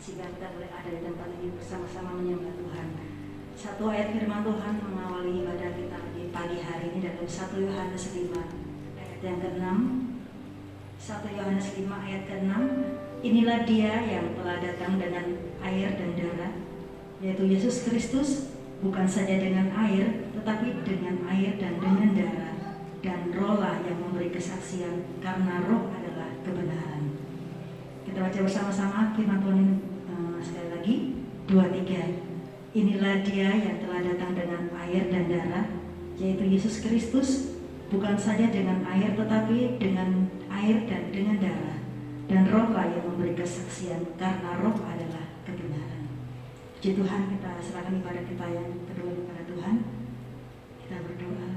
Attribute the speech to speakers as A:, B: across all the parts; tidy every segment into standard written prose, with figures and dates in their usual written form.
A: sehingga kita boleh ada di tempat ini bersama-sama menyembah Tuhan. Satu ayat firman Tuhan mengawali ibadah kita di pagi hari ini dalam 1 Yohanes 5 ayat yang ke-6. 1 Yohanes 5 ayat ke-6. Inilah dia yang telah datang dengan air dan darah, yaitu Yesus Kristus, bukan saja dengan air, tetapi dengan air dan dengan darah. Dan rohlah yang memberi kesaksian, karena roh adalah kebenaran. Kita baca bersama-sama firman Tuhan sekali lagi, 2-3. Inilah dia yang telah datang dengan air dan darah, yaitu Yesus Kristus, bukan saja dengan air, tetapi dengan air dan dengan darah. Dan rohlah yang memberi kesaksian, karena roh adalah kebenaran. Puji Tuhan, kita serahkan ibadah kita yang kedua kepada Tuhan. Kita berdoa.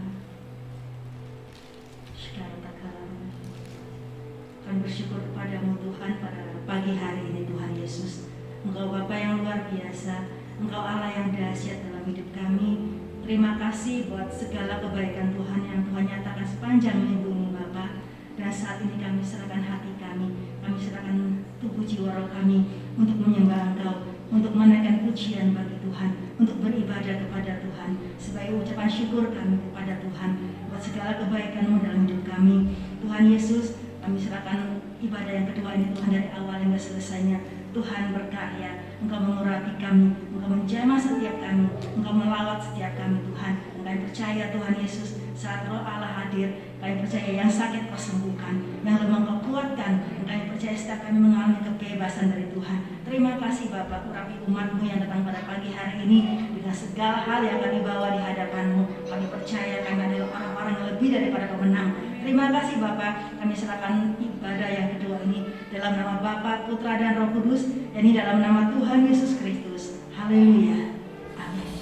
A: Kami bersyukur kepadamu Tuhan pada pagi hari ini Tuhan Yesus. Engkau Bapa yang luar biasa, Engkau Allah yang dahsyat dalam hidup kami. Terima kasih buat segala kebaikan Tuhan yang Tuhan nyatakan sepanjang minggu ini Bapa. Dan saat ini kami serahkan hati kami serahkan tubuh jiwa roh kami untuk menyembah Engkau, untuk menaikkan pujian bagi Tuhan, untuk beribadah kepada Tuhan, sebagai ucapan syukur kami kepada Tuhan buat segala kebaikan-Mu dalam hidup kami. Tuhan Yesus, kami serahkan ibadah yang kedua ini Tuhan, dari awal hingga selesainya. Tuhan berkarya, Engkau mengurapi kami, Engkau menjamah setiap kami, Engkau melawat setiap kami Tuhan. Kami percaya Tuhan Yesus, saat Roh Allah hadir, kami percaya yang sakit Kau sembuhkan, yang lemah Kau kuatkan. Kami percaya setiap kami mengalami kebebasan dari Tuhan. Terima kasih Bapa, urapi umat-Mu yang datang pada pagi hari ini dengan segala hal yang kami bawa di hadapan-Mu. Kami percaya kami adalah orang-orang yang lebih daripada pemenang. Terima kasih Bapa, kami serahkan ibadah yang kedua ini dalam nama Bapa, Putra dan Roh Kudus, yakni dalam nama Tuhan Yesus Kristus. Haleluya. Amin.
B: Hati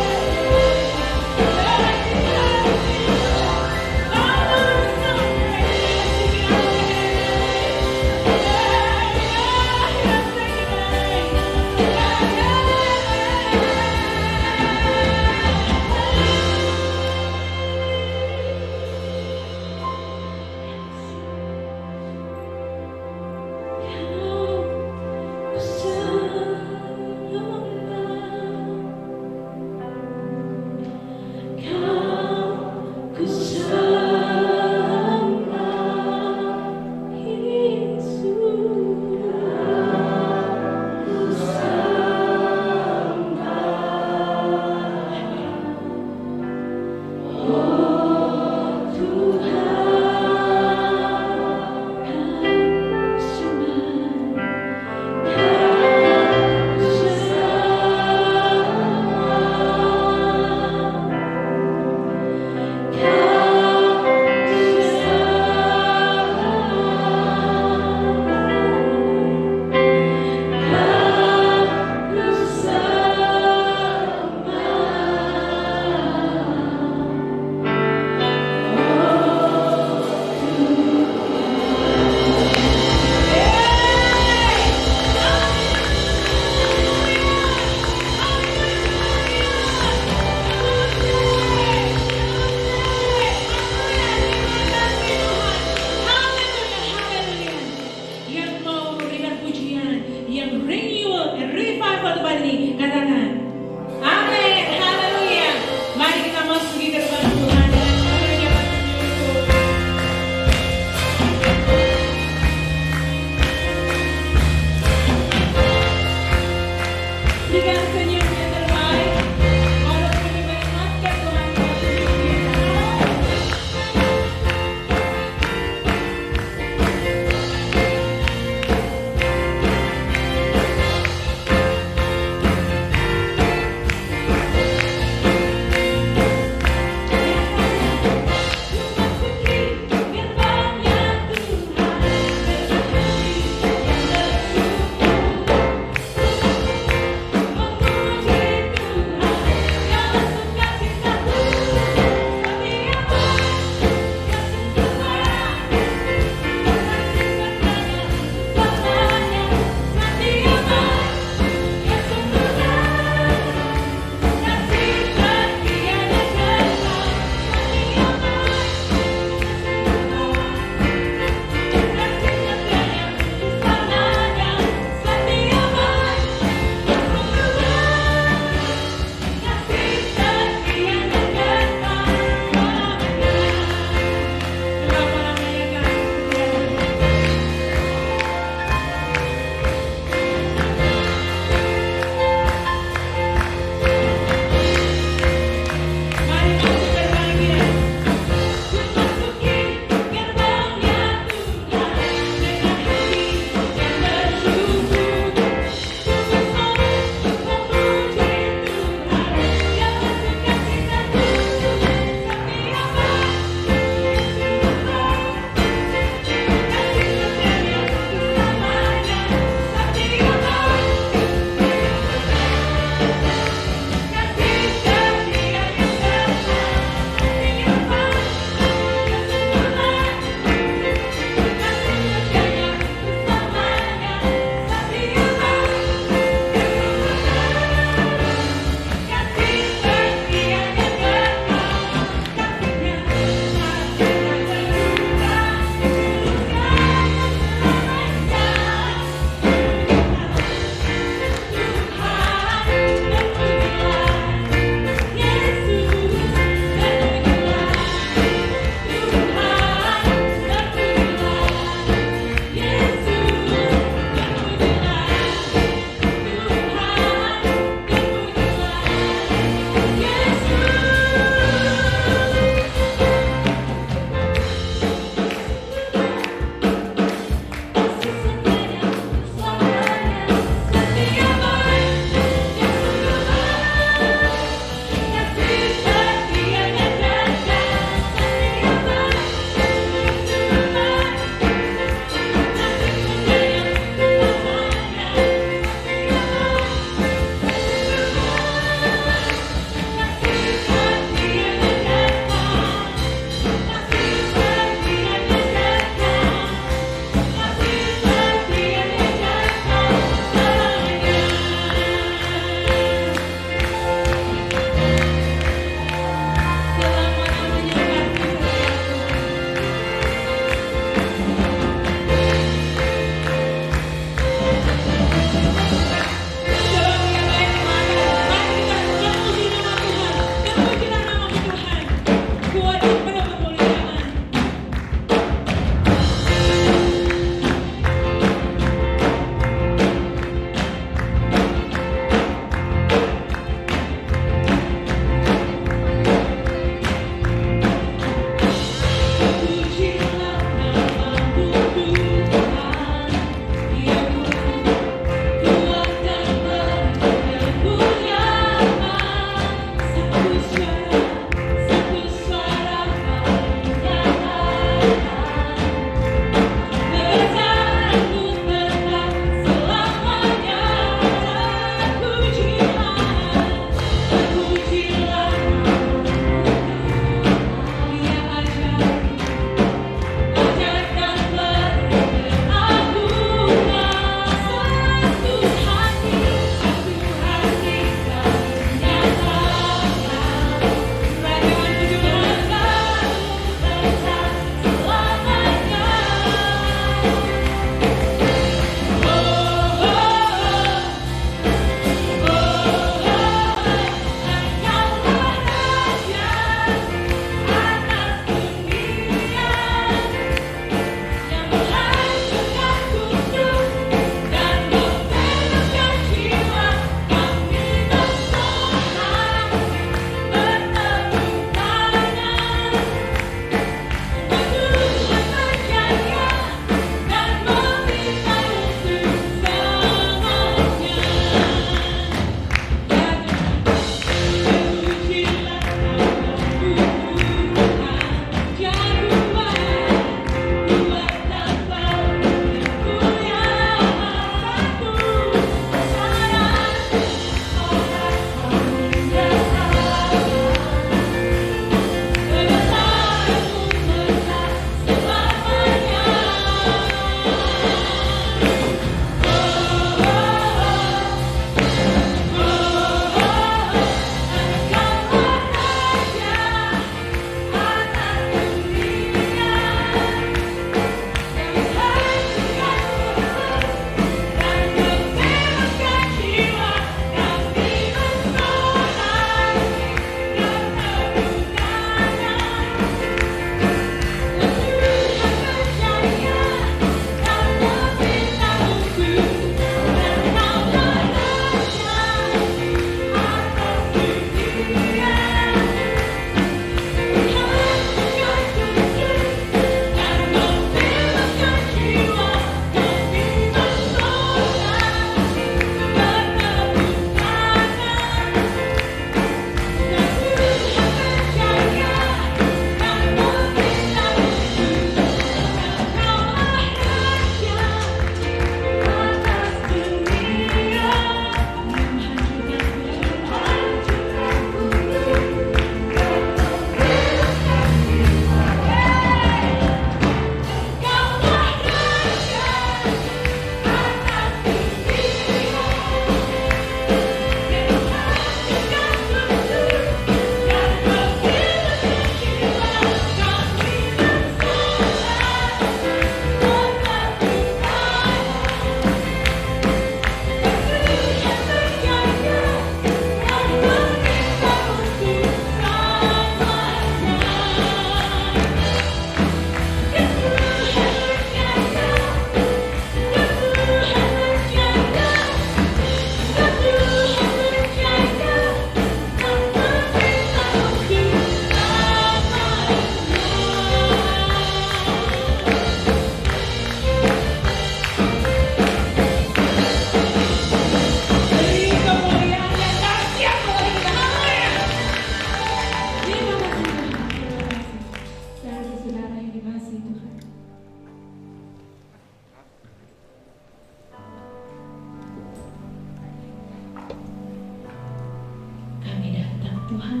B: Tuhan,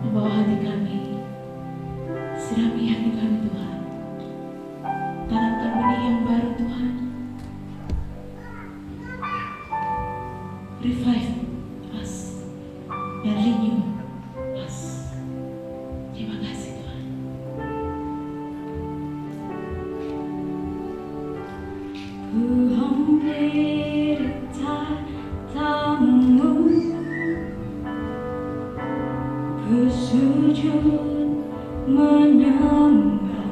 B: membawa hati kami, sirami hati kami Tuhan, tanamkan benih yang baru Tuhan, revive us and renew us. Terima kasih Tuhan.
A: Ku hampir tatamu, ku sujud menyembah,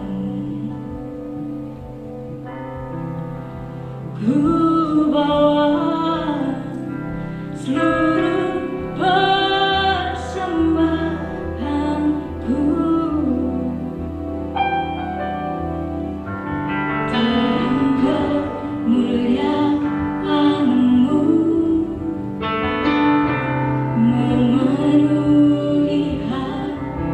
A: ku bawa seluruh persembahanku, dalam kemuliaan-Mu memenuhi hatiku.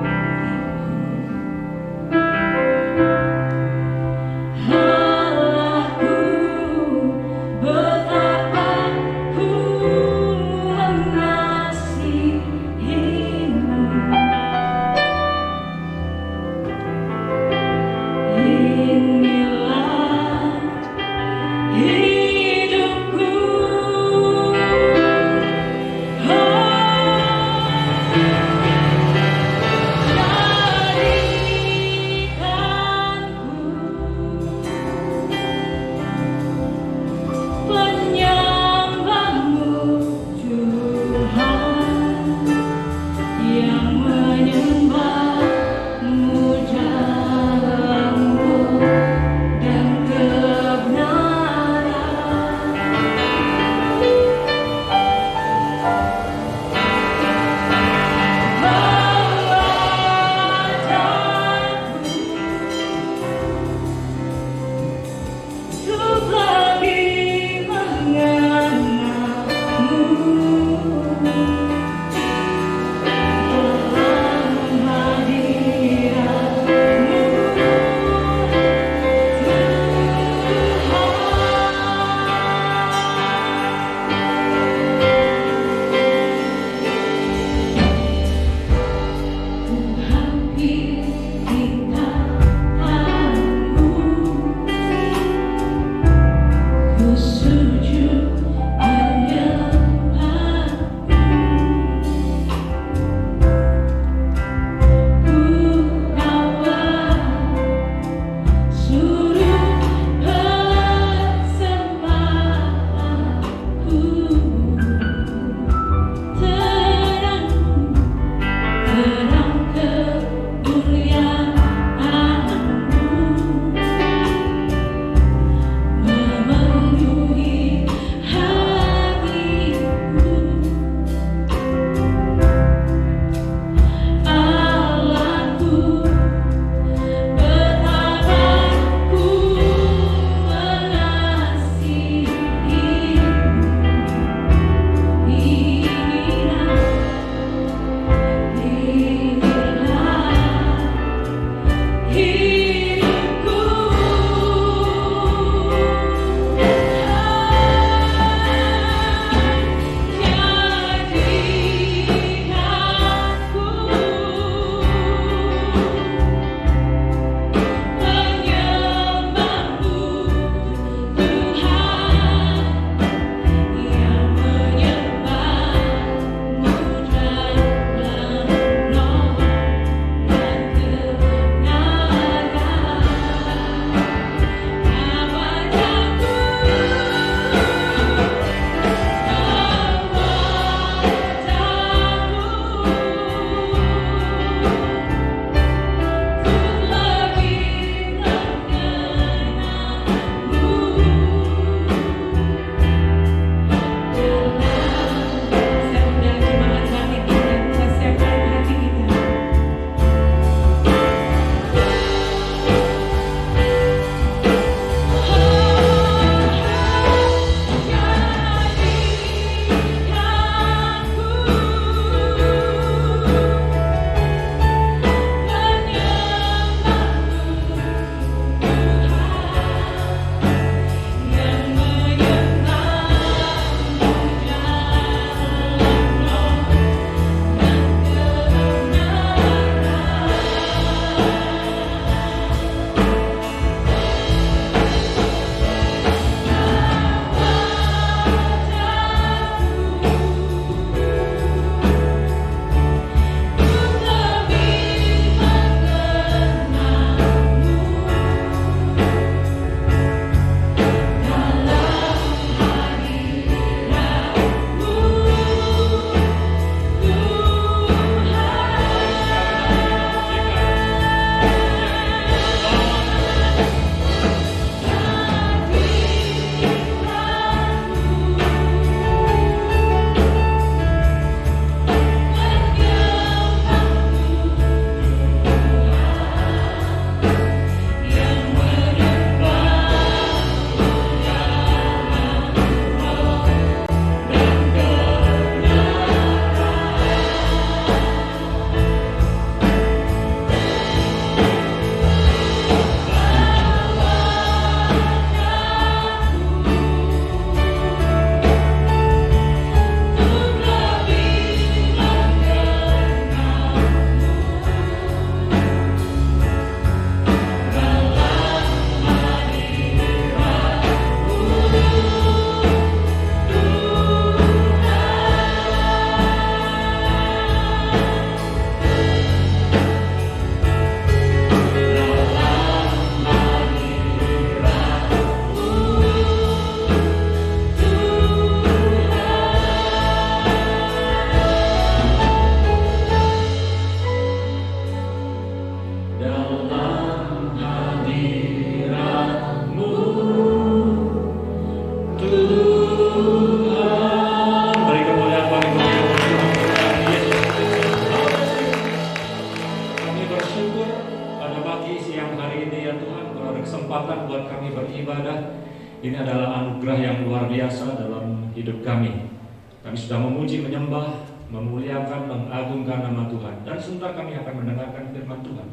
C: kesempatan buat kami beribadah. Ini adalah anugerah yang luar biasa dalam hidup kami. Kami sudah memuji, menyembah, memuliakan, mengagungkan nama Tuhan. Dan sebentar kami akan mendengarkan firman Tuhan.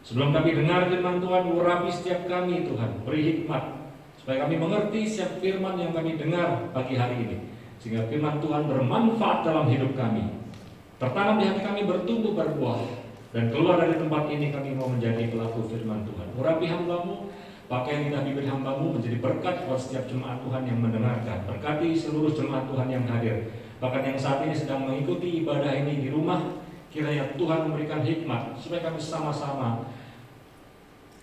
C: Sebelum kami dengar firman Tuhan, urapi setiap kami Tuhan, beri hikmat supaya kami mengerti setiap firman yang kami dengar pagi hari ini, sehingga firman Tuhan bermanfaat dalam hidup kami, tertanam di hati kami, bertumbuh, berbuah, dan keluar dari tempat ini kami mau menjadi pelaku firman Tuhan. Urapi hamba-Mu, pakai lidah bibir hamba-Mu menjadi berkat buat setiap jemaat Tuhan yang mendengarkan. Berkati seluruh jemaat Tuhan yang hadir, bahkan yang saat ini sedang mengikuti ibadah ini di rumah. Kiranya Tuhan memberikan hikmat supaya kami sama-sama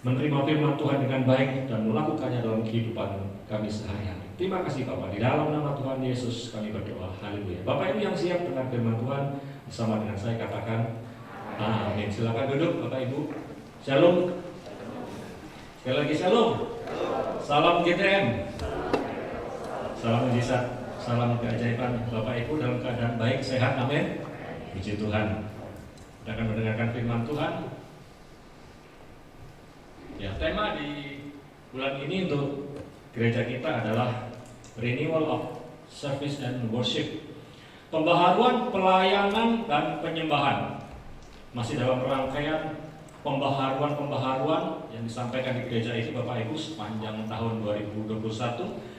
C: menerima firman Tuhan dengan baik dan melakukannya dalam kehidupan kami sehari-hari. Terima kasih Bapak, di dalam nama Tuhan Yesus kami berdoa. Haleluya. Bapak Ibu yang siap dengan firman Tuhan bersama dengan saya katakan amin. Silakan duduk Bapak Ibu. Shalom. Sekali lagi shalom. Salam GTM. Salam mujizat. Salam keajaiban. Bapak Ibu dalam keadaan baik, sehat, amin. Puji Tuhan. Kita akan mendengarkan firman Tuhan. Ya, tema di bulan ini untuk gereja kita adalah Renewal of Service and Worship. Pembaharuan pelayanan dan penyembahan. Masih dalam rangkaian pembaharuan yang disampaikan di gereja ini Bapak Ibu sepanjang tahun 2021.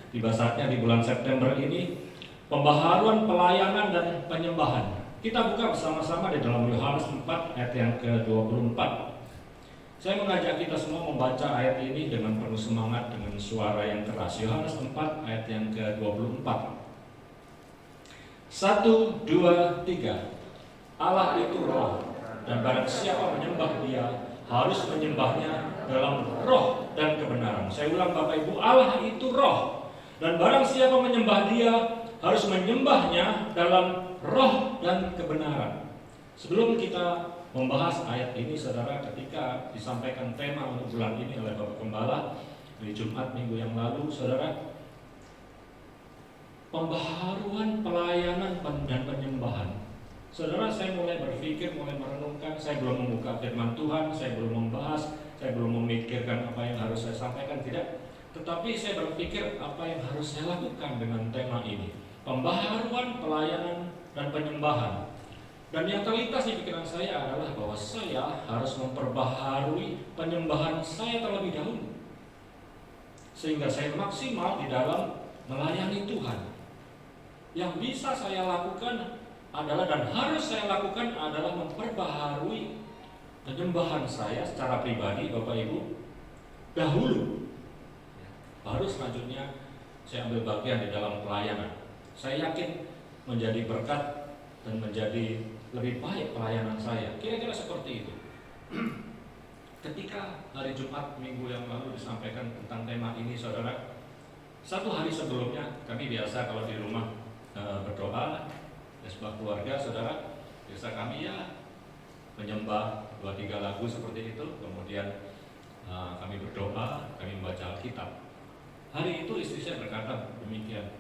C: Tiba saatnya di bulan September ini pembaharuan pelayanan dan penyembahan. Kita buka bersama-sama di dalam Yohanes 4 ayat yang ke-24. Saya mengajak kita semua membaca ayat ini dengan penuh semangat, dengan suara yang keras. Yohanes 4 ayat yang ke-24. 1, 2, 3. Allah itu roh, dan barang siapa menyembah Dia harus menyembahnya dalam roh dan kebenaran. Saya ulang Bapak Ibu, Allah itu roh, dan barang siapa menyembah Dia harus menyembahnya dalam roh dan kebenaran. Sebelum kita membahas ayat ini, saudara, ketika disampaikan tema untuk bulan ini oleh Bapak Gembala di Jumat minggu yang lalu, saudara, pembaharuan pelayanan dan penyembahan. Saudara, saya mulai berpikir, mulai merenungkan. Saya belum membuka firman Tuhan, saya belum membahas, saya belum memikirkan apa yang harus saya sampaikan, tidak. Tetapi saya berpikir apa yang harus saya lakukan dengan tema ini, pembaharuan pelayanan dan penyembahan. Dan yang terlintas di pikiran saya adalah bahwa saya harus memperbaharui penyembahan saya terlebih dahulu, sehingga saya maksimal di dalam melayani Tuhan. Yang bisa saya lakukan adalah, dan harus saya lakukan adalah memperbaharui penyembahan saya secara pribadi, Bapak Ibu, dahulu. Baru selanjutnya saya ambil bagian di dalam pelayanan. Saya yakin menjadi berkat dan menjadi lebih baik pelayanan saya. Kira-kira seperti itu. Ketika hari Jumat minggu yang lalu disampaikan tentang tema ini, saudara, satu hari sebelumnya kami biasa kalau di rumah berdoa, sebuah keluarga, saudara, biasa kami ya menyembah 2-3 lagu seperti itu. Kemudian kami berdoa, kami membaca Alkitab. Hari itu istri saya berkata demikian,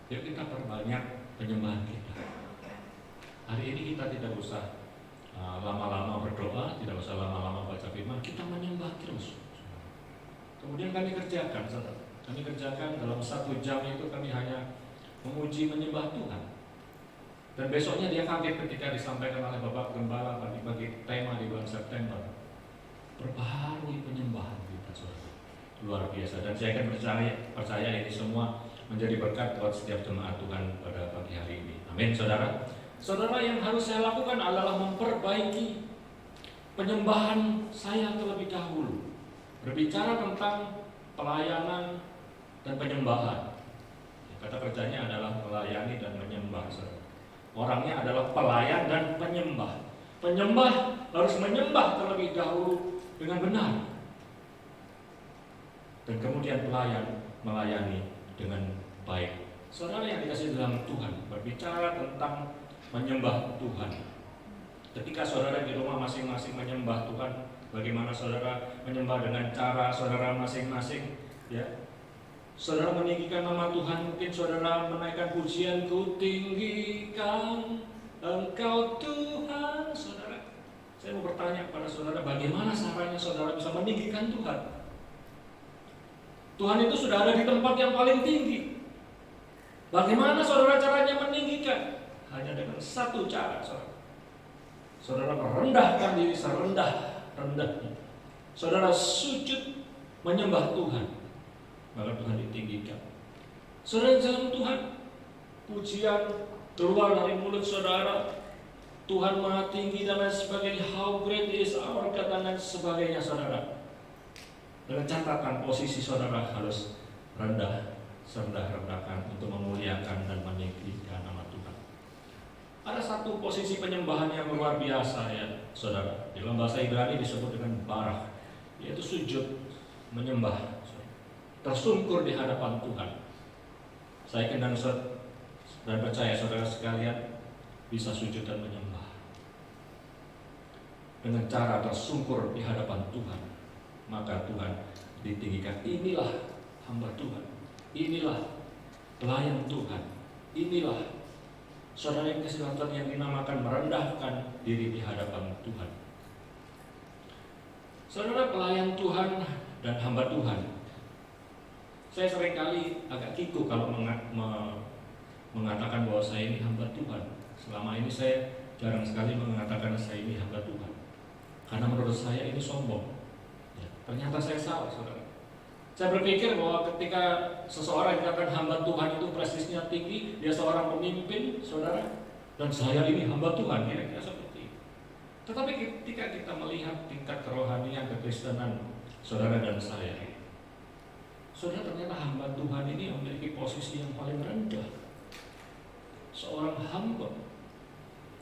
C: yuk kita perbanyak penyembahan kita. Hari ini kita tidak usah lama-lama berdoa, tidak usah lama-lama baca firman, kita menyembah terus. Kemudian kami kerjakan, kami kerjakan dalam 1 jam itu kami hanya memuji, menyembah Tuhan. Dan besoknya dia kaget ketika disampaikan oleh Bapak Gembala bagi tema di bulan September, perbaharui penyembahan kita, saudara. Luar biasa. Dan saya akan percaya ini semua menjadi berkat buat setiap jemaat Tuhan pada pagi hari ini. Amin, saudara. Saudara, yang harus saya lakukan adalah memperbaiki penyembahan saya terlebih dahulu. Berbicara tentang pelayanan dan penyembahan. Kata kerjanya adalah melayani dan menyembah, saudara. Orangnya adalah pelayan dan penyembah. Penyembah harus menyembah terlebih dahulu dengan benar. Dan kemudian pelayan melayani dengan baik. Saudara yang dikasihi dalam Tuhan, berbicara tentang menyembah Tuhan. Ketika saudara di rumah masing-masing menyembah Tuhan, bagaimana saudara menyembah dengan cara saudara masing-masing, ya? Saudara meninggikan nama Tuhan, mungkin saudara menaikkan pujian, ku tinggikan Engkau Tuhan. Saudara, saya mau bertanya kepada saudara, bagaimana caranya saudara bisa meninggikan Tuhan? Tuhan itu sudah ada di tempat yang paling tinggi. Bagaimana saudara caranya meninggikan? Hanya dengan satu cara, saudara. Saudara merendahkan diri serendah-rendahnya. Saudara sujud menyembah Tuhan, maka Tuhan ditinggikan. Saudara dalam Tuhan, pujian keluar dari mulut saudara, Tuhan Maha Tinggi dan lain sebagainya, how great is our God dan lain sebagainya, saudara. Dengan catatan posisi saudara harus rendah-rendahkan untuk memuliakan dan meninggikan nama Tuhan. Ada satu posisi penyembahan yang luar biasa ya, saudara. Dalam bahasa Ibrani disebut dengan barak, yaitu sujud, menyembah, tersungkur di hadapan Tuhan. Saya kenal dan percaya saudara sekalian bisa sujud dan menyembah dengan cara tersungkur di hadapan Tuhan, maka Tuhan ditinggikan. Inilah hamba Tuhan, inilah pelayan Tuhan, inilah saudara yang kesehatan yang dinamakan merendahkan diri di hadapan Tuhan. Saudara pelayan Tuhan dan hamba Tuhan, saya seringkali agak kikuk kalau mengatakan bahwa saya ini hamba Tuhan. Selama ini saya jarang sekali mengatakan saya ini hamba Tuhan, karena menurut saya ini sombong. Ya, ternyata saya salah, saudara. Saya berpikir bahwa ketika seseorang dikatakan hamba Tuhan itu prestisnya tinggi, dia seorang pemimpin, saudara, dan saya ini hamba Tuhan, kira-kira seperti itu. Tetapi ketika kita melihat tingkat kerohanian kekristenan saudara dan saya, saudara, ternyata hamba Tuhan ini memiliki posisi yang paling rendah. Seorang hamba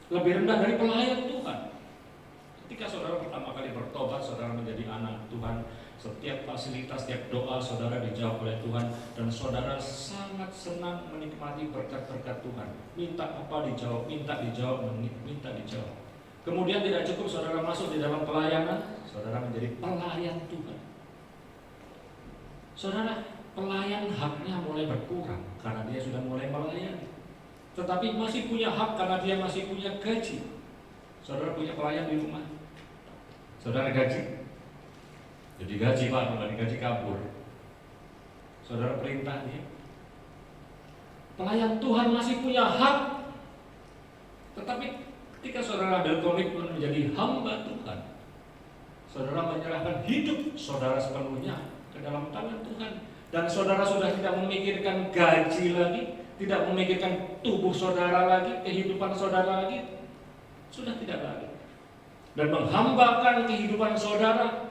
C: lebih rendah dari pelayan Tuhan. Ketika saudara pertama kali bertobat, saudara menjadi anak Tuhan, setiap fasilitas, setiap doa saudara dijawab oleh Tuhan, dan saudara sangat senang menikmati berkat-berkat Tuhan. Minta apa dijawab, minta dijawab, minta dijawab. Kemudian tidak cukup saudara masuk di dalam pelayanan, saudara menjadi pelayan Tuhan. Saudara, pelayan haknya mulai berkurang karena dia sudah mulai melayani. Tetapi masih punya hak karena dia masih punya gaji. Saudara punya pelayan di rumah, saudara gaji, jadi gaji Pak, bukan gaji kabur. Saudara perintah dia. Pelayan Tuhan masih punya hak. Tetapi ketika saudara ada komitmen menjadi hamba Tuhan, saudara menyerahkan hidup saudara sepenuhnya ke dalam tangan Tuhan, dan saudara sudah tidak memikirkan gaji lagi, tidak memikirkan tubuh saudara lagi, kehidupan saudara lagi, sudah tidak lagi, dan menghambakan kehidupan saudara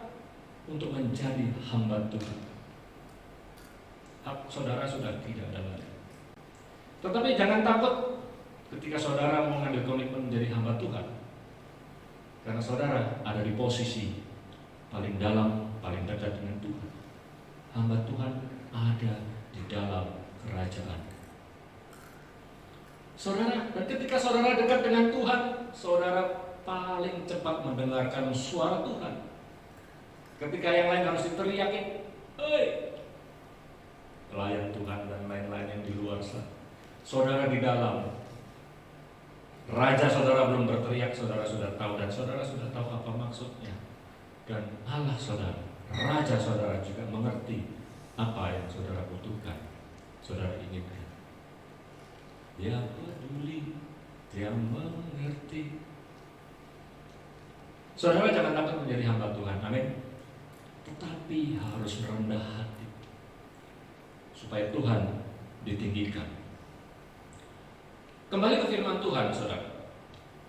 C: untuk menjadi hamba Tuhan. Hak saudara sudah tidak ada lagi. Tetapi jangan takut ketika saudara mengambil komitmen menjadi hamba Tuhan, karena saudara ada di posisi paling dalam, paling dekat dengan Tuhan. Hamba Tuhan ada di dalam kerajaan saudara, dan ketika saudara dekat dengan Tuhan, saudara paling cepat mendengarkan suara Tuhan. Ketika yang lain harus diteriakin, "Hei!" pelayan Tuhan dan lain-lain yang di luar sana, saudara di dalam, raja saudara belum berteriak, saudara sudah tahu, dan saudara sudah tahu apa maksudnya. Dan Allah saudara, raja saudara juga mengerti apa yang saudara butuhkan, saudara inginkan. Dia peduli, dia mengerti. Saudara jangan takut menjadi hamba Tuhan, amin. Tetapi harus rendah hati supaya Tuhan ditinggikan. Kembali ke firman Tuhan, saudara.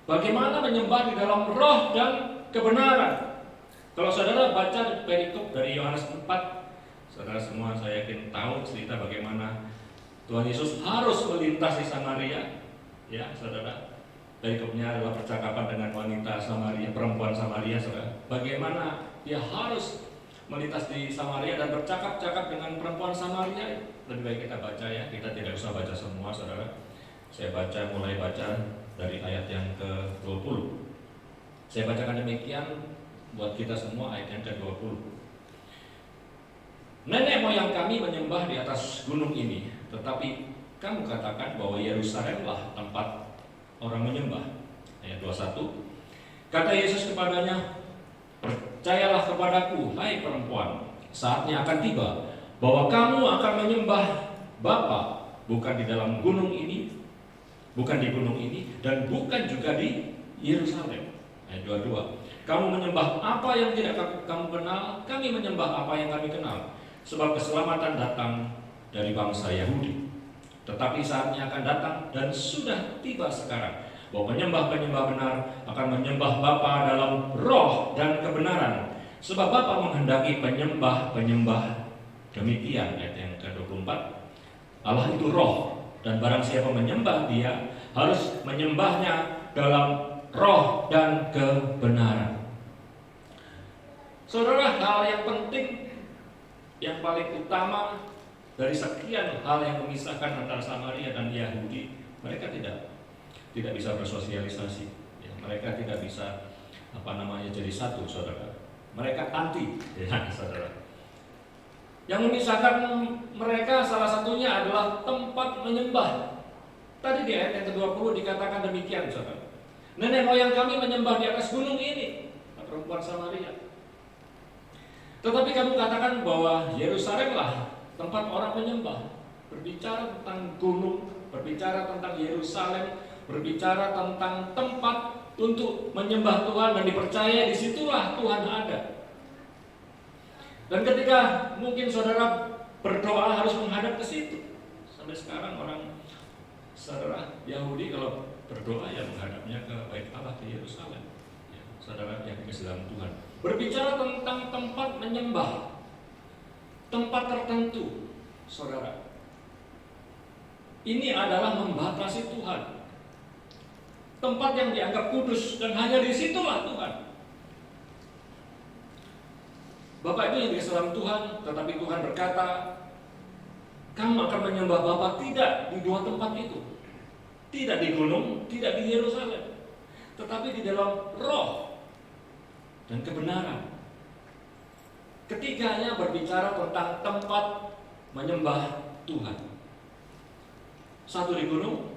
C: Bagaimana menyembah di dalam roh dan kebenaran? Kalau saudara baca perikop dari Yohanes 4, saudara semua saya yakin tahu cerita bagaimana Tuhan Yesus harus melintasi Samaria, ya saudara. Perikopnya adalah percakapan dengan wanita Samaria, perempuan Samaria, saudara. Bagaimana dia harus melintas di Samaria dan bercakap-cakap dengan perempuan Samaria. Lebih baik kita baca ya, kita tidak usah baca semua, saudara. Saya mulai baca dari ayat yang ke-20. Saya bacakan demikian buat kita semua, ayat yang ke-20. Nenek moyang kami menyembah di atas gunung ini, tetapi kamu katakan bahwa Yerusalemlah tempat orang menyembah. Ayat 21. Kata Yesus kepadanya, "Percayalah kepadaku, hai perempuan, saatnya akan tiba bahwa kamu akan menyembah Bapa bukan di dalam gunung ini, bukan di gunung ini, dan bukan juga di Yerusalem. Ayat 22. Kamu menyembah apa yang tidak kamu kenal, kami menyembah apa yang kami kenal. Sebab keselamatan datang dari bangsa Yahudi. Tetapi saatnya akan datang dan sudah tiba sekarang, bahwa penyembah-penyembah benar akan menyembah Bapa dalam roh dan kebenaran. Sebab Bapa menghendaki penyembah-penyembah demikian. Ayat yang ke-24. Allah itu roh, dan barang siapa menyembah Dia harus menyembahnya dalam roh dan kebenaran. Saudara, hal yang penting, yang paling utama dari sekian hal yang memisahkan antara Samaria dan Yahudi, mereka tidak bisa bersosialisasi, ya, mereka tidak bisa jadi satu, saudara. Mereka anti, ya, saudara. Yang memisahkan mereka salah satunya adalah tempat menyembah. Tadi di ayat yang ke-20 dikatakan demikian, saudara. Nenek moyang kami menyembah di atas gunung ini, perempuan Samaria. Tetapi kamu katakan bahwa Yerusalem lah tempat orang menyembah. Berbicara tentang gunung, berbicara tentang Yerusalem, berbicara tentang tempat untuk menyembah Tuhan dan dipercaya disitulah Tuhan ada. Dan ketika mungkin saudara berdoa harus menghadap ke situ. Sampai sekarang saudara Yahudi kalau berdoa ya menghadapnya ke bait Allah di Yerusalem. Ya, saudara yang dikasihi dalam Tuhan. Berbicara tentang tempat menyembah, tempat tertentu, saudara. Ini adalah membatasi Tuhan. Tempat yang dianggap kudus dan hanya disitulah Tuhan. Bapak itu yang dikasihi dalam Tuhan, tetapi Tuhan berkata, kamu akan menyembah Bapa tidak di dua tempat itu. Tidak di gunung, tidak di Yerusalem, tetapi di dalam roh dan kebenaran. Ketiganya berbicara tentang tempat menyembah Tuhan. Satu di gunung,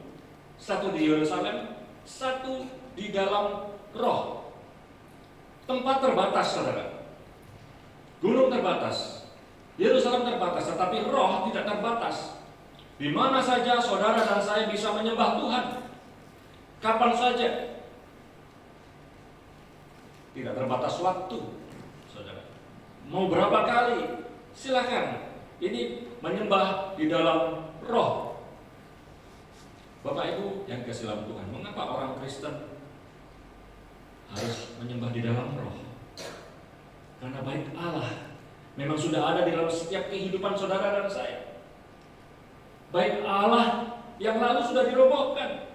C: satu di Yerusalem, satu di dalam roh. Tempat terbatas, saudara. Gunung terbatas, Yerusalem terbatas, tetapi roh tidak terbatas. Di mana saja saudara dan saya bisa menyembah Tuhan, kapan saja. Tidak terbatas waktu, saudara. Mau berapa kali, silakan. Ini menyembah di dalam roh. Bapak Ibu yang dikasihi dalam Tuhan, mengapa orang Kristen harus menyembah di dalam roh? Karena bait Allah memang sudah ada di dalam setiap kehidupan saudara dan saya. Bait Allah yang lalu sudah dirobohkan.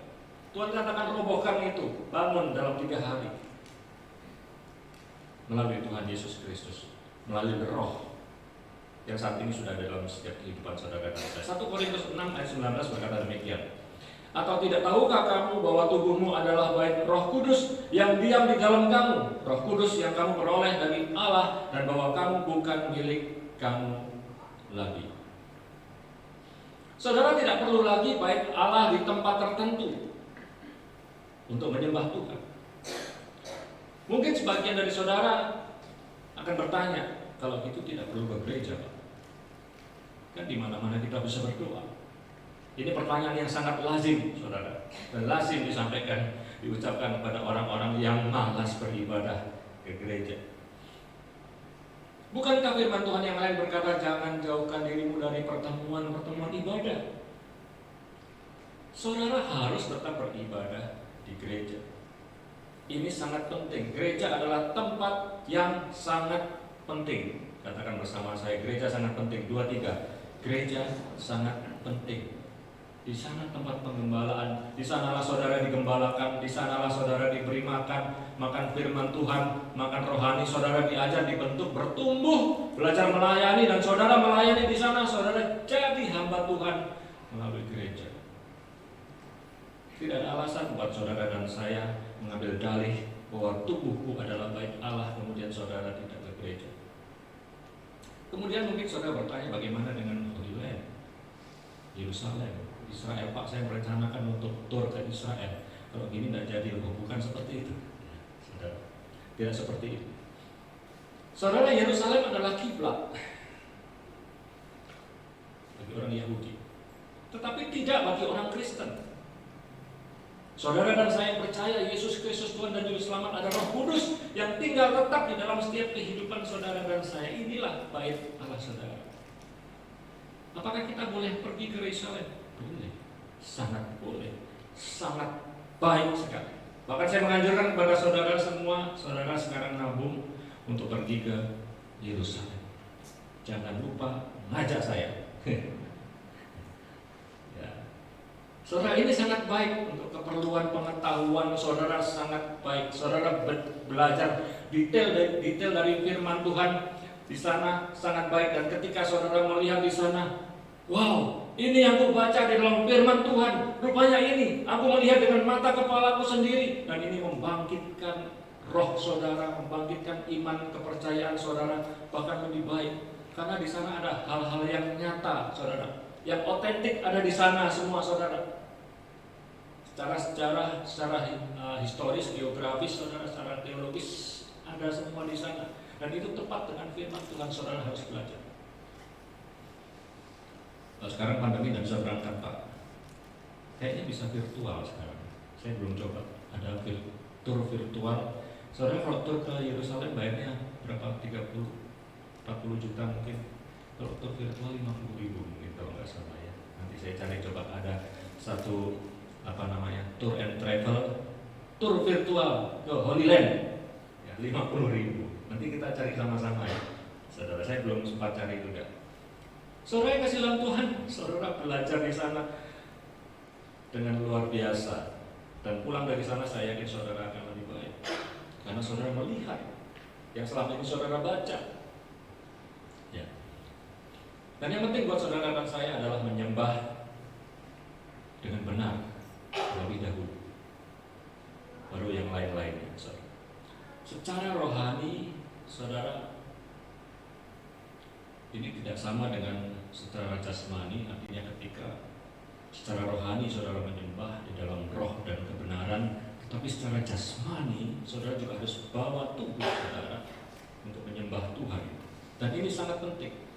C: Tuhan katakan robohkan itu, bangun dalam 3 hari. Melalui Tuhan Yesus Kristus, melalui roh yang saat ini sudah ada dalam setiap kehidupan saudara dan saya. 1 Korintus 6 ayat 19 berkata demikian. Atau tidak tahukah kamu bahwa tubuhmu adalah bait Roh Kudus yang diam di dalam kamu, Roh Kudus yang kamu peroleh dari Allah, dan bahwa kamu bukan milik kamu lagi. Saudara tidak perlu lagi bait Allah di tempat tertentu untuk menyembah Tuhan. Mungkin sebagian dari saudara akan bertanya, kalau gitu tidak perlu ke gereja, Pak. Kan di mana-mana kita bisa berdoa. Ini pertanyaan yang sangat lazim, saudara, dan lazim diucapkan kepada orang-orang yang malas beribadah ke gereja. Bukankah firman Tuhan yang lain berkata, jangan jauhkan dirimu dari pertemuan-pertemuan ibadah? Saudara harus tetap beribadah di gereja. Ini sangat penting. Gereja adalah tempat yang sangat penting. Katakan bersama saya, gereja sangat penting. 2, 3. Gereja sangat penting. Di sana tempat penggembalaan, di sanalah saudara digembalakan, di sanalah saudara diberi makan firman Tuhan, makan rohani, saudara diajar, dibentuk, bertumbuh, belajar melayani, dan saudara melayani di sana, saudara jadi hamba Tuhan melalui gereja. Tidak ada alasan buat saudara dan saya mengambil dalih bahwa tubuhku adalah bait Allah, kemudian saudara tidak ke gereja. Kemudian mungkin saudara bertanya, bagaimana dengan Holy Land, Yerusalem, Israel? Pak, saya merencanakan untuk tur ke Israel. Kalau gini tidak jadi, bukan seperti itu, saudara. Tidak seperti itu. Saudara, Yerusalem adalah kiblat. Tidak bagi orang Kristen. Saudara dan saya yang percaya Yesus Kristus Tuhan dan Juru Selamat ada Roh Kudus yang tinggal tetap di dalam setiap kehidupan saudara dan saya. Inilah bait Allah saudara. Apakah kita boleh pergi ke Yerusalem? Boleh. Sangat boleh. Sangat baik sekali. Bahkan saya menganjurkan kepada saudara semua, saudara sekarang nabung untuk pergi ke Yerusalem. Jangan lupa ngajak saya. Ya. Saudara, ini sangat baik untuk keperluan pengetahuan saudara, sangat baik. Saudara belajar detail dari firman Tuhan di sana sangat baik, dan ketika saudara melihat di sana, wow, ini yang aku baca di dalam firman Tuhan, rupanya ini aku melihat dengan mata kepalaku sendiri, dan ini membangkitkan roh saudara, membangkitkan iman kepercayaan saudara, bahkan lebih baik karena di sana ada hal-hal yang nyata saudara, yang otentik ada di sana semua saudara. Secara sejarah, secara historis, geografis, saudara, secara teologis ada semua di sana, dan itu tepat dengan firman Tuhan. Saudara harus belajar. Nah, sekarang pandemi tidak bisa berangkat Pak, kayaknya bisa virtual sekarang. Saya belum coba. Ada tur virtual. Saudara kalau tur ke Yerusalem bayarnya berapa? 30-40 juta mungkin. Kalau tur virtual 50.000 mungkin kalau nggak salah ya. Nanti saya cari coba, ada satu tour and travel, tour virtual ke Holy Land ya, 50.000. Nanti kita cari sama-sama ya saudara, saya belum sempat cari juga. Saudara yang kasih dalam Tuhan, saudara belajar di sana dengan luar biasa, dan pulang dari sana saya yakin saudara akan lebih baik karena saudara melihat yang selama ini saudara baca ya. Dan yang penting buat saudara dan saya adalah menyembah dengan benar terlebih dahulu, baru yang lain-lainnya. Secara rohani, saudara, ini tidak sama dengan secara jasmani. Artinya ketika secara rohani saudara menyembah di dalam roh dan kebenaran, tetapi secara jasmani saudara juga harus bawa tubuh saudara untuk menyembah Tuhan. Dan ini sangat penting.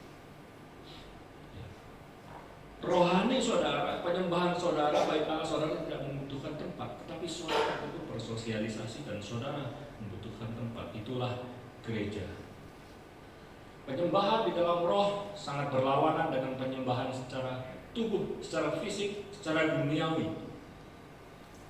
C: Rohani saudara, penyembahan saudara, baik Allah saudara tidak membutuhkan tempat, tetapi saudara perlu bersosialisasi dan saudara membutuhkan tempat. Itulah gereja. Penyembahan di dalam roh sangat berlawanan dengan penyembahan secara tubuh, secara fisik, secara duniawi.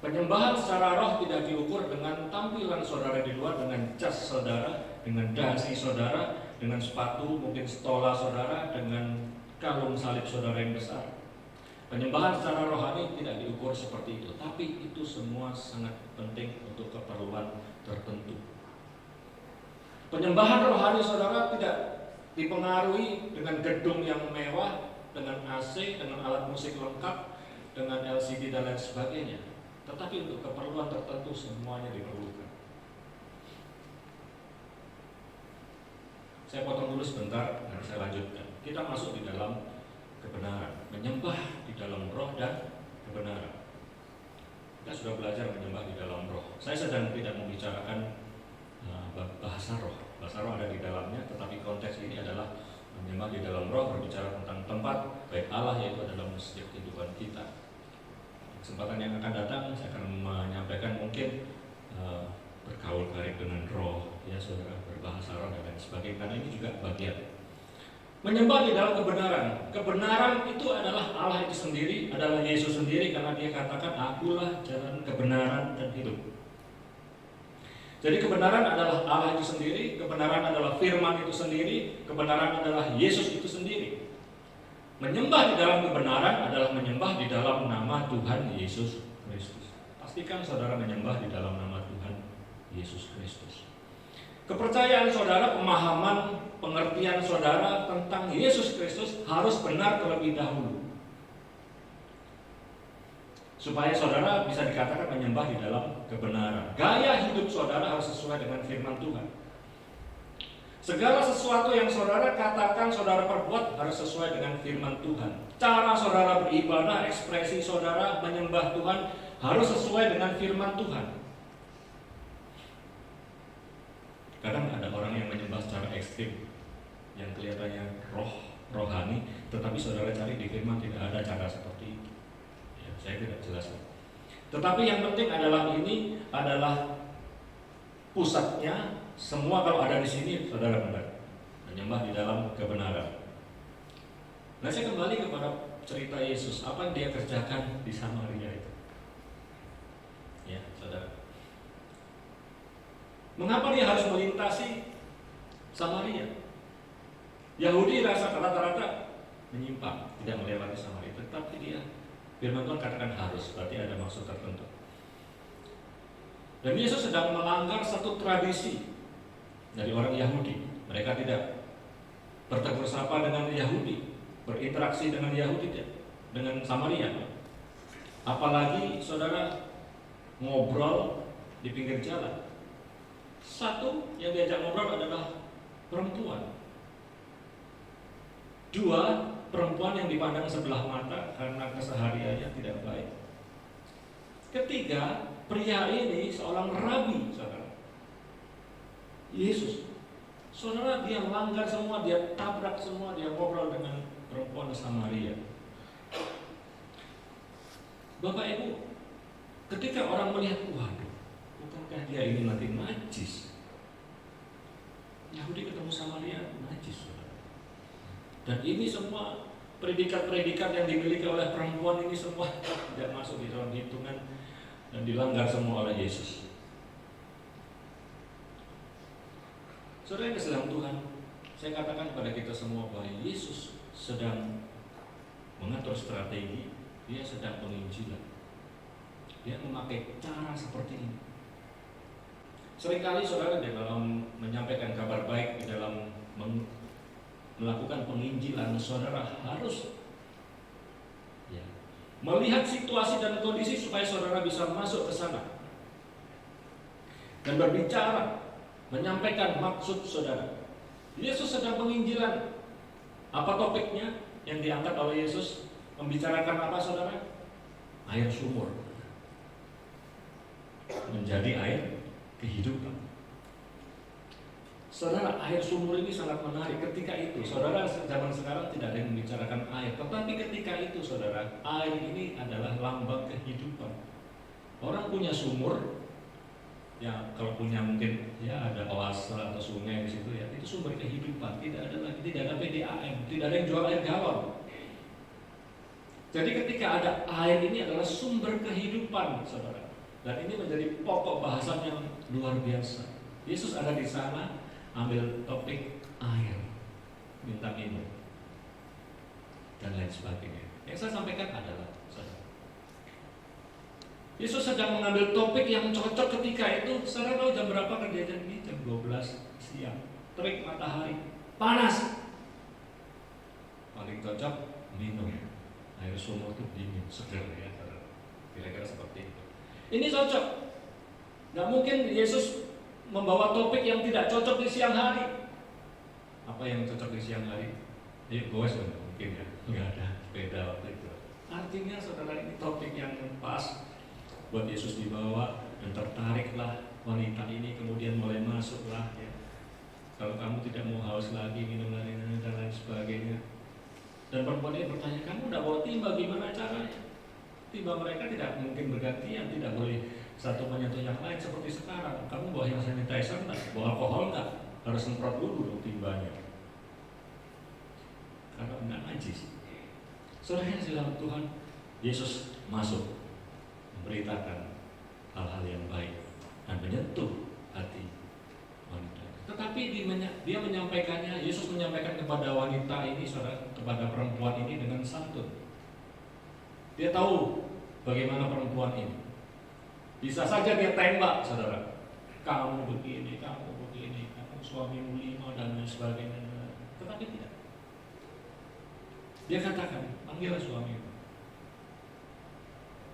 C: Penyembahan secara roh tidak diukur dengan tampilan saudara di luar, dengan jas saudara, dengan dasi saudara, dengan sepatu, mungkin stola saudara, dengan kalung salib saudara yang besar. Penyembahan secara rohani tidak diukur seperti itu, tapi itu semua sangat penting untuk keperluan tertentu. Penyembahan rohani saudara tidak dipengaruhi dengan gedung yang mewah, dengan AC, dengan alat musik lengkap, dengan LCD dan lain sebagainya, tetapi untuk keperluan tertentu semuanya diperlukan. Saya potong dulu sebentar dan saya lanjutkan. Kita masuk di dalam kebenaran, menyembah di dalam roh dan kebenaran. Kita sudah belajar menyembah di dalam roh. Saya sedang tidak membicarakan bahasa roh. Bahasa roh ada di dalamnya, tetapi konteks ini adalah menyembah di dalam roh, berbicara tentang tempat baik Allah, yaitu adalah setiap kehidupan kita. Kesempatan yang akan datang saya akan menyampaikan mungkin bergaul karib dengan roh, ya saudara, berbahasa roh dan lain sebagainya. Karena ini juga bagian menyembah di dalam kebenaran. Kebenaran itu adalah Allah itu sendiri, adalah Yesus sendiri, karena Dia katakan, "Akulah jalan, kebenaran dan hidup." Jadi kebenaran adalah Allah itu sendiri, kebenaran adalah firman itu sendiri, kebenaran adalah Yesus itu sendiri. Menyembah di dalam kebenaran adalah menyembah di dalam nama Tuhan Yesus Kristus. Pastikan saudara menyembah di dalam nama Tuhan Yesus Kristus. Kepercayaan saudara, pemahaman, pengertian saudara tentang Yesus Kristus harus benar terlebih dahulu, supaya saudara bisa dikatakan menyembah di dalam kebenaran. Gaya hidup saudara harus sesuai dengan firman Tuhan. Segala sesuatu yang saudara katakan, saudara perbuat harus sesuai dengan firman Tuhan. Cara saudara beribadah, ekspresi saudara menyembah Tuhan harus sesuai dengan firman Tuhan. Kadang ada orang yang menyembah secara ekstrim, yang kelihatannya rohani, tetapi saudara cari di firman tidak ada cara seperti itu. Saya tidak jelaskan. Tetapi yang penting adalah ini adalah pusatnya semua. Kalau ada di sini, saudara benar, menyembah di dalam kebenaran. Nah, saya kembali kepada cerita Yesus, apa yang dia kerjakan di Samaria itu. Ya, saudara. Mengapa dia harus melintasi Samaria? Yahudi rata-rata menyimpang, tidak melewati Samaria, tetapi dia, firman Tuhan katakan harus, berarti ada maksud tertentu. Dan Yesus sedang melanggar satu tradisi dari orang Yahudi. Mereka tidak bertegur sapa dengan Yahudi, berinteraksi dengan Yahudi, dengan Samaria. Apalagi saudara ngobrol di pinggir jalan. Satu yang diajak ngobrol adalah perempuan. Dua, perempuan yang dipandang sebelah mata karena kesehariannya tidak baik. Ketiga, pria ini seorang rabi, saudara. Yesus, saudara, dia melanggar semua, dia tabrak semua, dia ngobrol dengan perempuan Samaria. Bapak Ibu, ketika orang melihat, waduh, bukankah dia ini nanti najis? Yahudi ketemu Samaria, najis, saudara. Dan ini semua predikat-predikat yang dimiliki oleh perempuan ini semua tidak masuk di dalam hitungan dan dilanggar semua oleh Yesus. Saudara yang kesayangan Tuhan, saya katakan kepada kita semua bahwa Yesus sedang mengatur strategi, dia sedang penginjilan. Dia memakai cara seperti ini. Seringkali saudara di dalam menyampaikan kabar baik, di dalam melakukan penginjilan, saudara harus melihat situasi dan kondisi supaya saudara bisa masuk ke sana dan berbicara, menyampaikan maksud saudara. Yesus sedang penginjilan. Apa topiknya yang diangkat oleh Yesus? Membicarakan apa, saudara? Air sumur menjadi air kehidupan. Saudara, air sumur ini sangat menarik. Ketika itu, saudara, zaman sekarang tidak ada yang membicarakan air, tetapi ketika itu, saudara, air ini adalah lambang kehidupan. Orang punya sumur, ya kalau punya mungkin ya ada oase atau sungai di situ ya, itu sumber kehidupan. Tidak ada lagi, tidak ada PDAM, tidak ada yang jual air galon. Jadi ketika ada air ini adalah sumber kehidupan, saudara. Dan ini menjadi pokok bahasan yang luar biasa. Yesus ada di sana, ambil topik air, minta minum, dan lain sebagainya. Yang saya sampaikan adalah, saudara, Yesus sedang mengambil topik yang cocok ketika itu. Saudara tahu jam berapa kejadian ini? Jam 12 siang, terik matahari, panas. Paling cocok minum air sumur itu dingin, segar ya, kira-kira seperti itu. Ini cocok. Nggak mungkin Yesus membawa topik yang tidak cocok di siang hari. Apa yang cocok di siang hari? Goes mungkin ya, nggak ada sepeda waktu itu. Artinya saudara, ini topik yang pas buat Yesus dibawa, dan tertariklah wanita ini, kemudian mulai masuklah ya. Kalau kamu tidak mau haus lagi, minum lagi dan lain sebagainya. Dan perempuan ini bertanya, kamu tidak bawa timba, gimana caranya? Timba mereka tidak mungkin bergantian, tidak boleh satu menyentuh yang lain seperti sekarang. Kamu bawa hand sanitizer enggak? Bawa alkohol enggak? Harus semprot dulu dong timbanya. Karena enggak najis. Saudara yang dalam Tuhan, Yesus masuk memberitakan hal-hal yang baik dan menyentuh hati wanita. Tetapi dia menyampaikannya, Yesus menyampaikan kepada wanita ini, saudara, kepada perempuan ini dengan santun. Dia tahu bagaimana perempuan ini. Bisa saja dia tembak, saudara. Kamu begini, kamu suamimu 5 dan lain sebagainya. Tetapi tidak. Dia katakan, panggillah suamimu.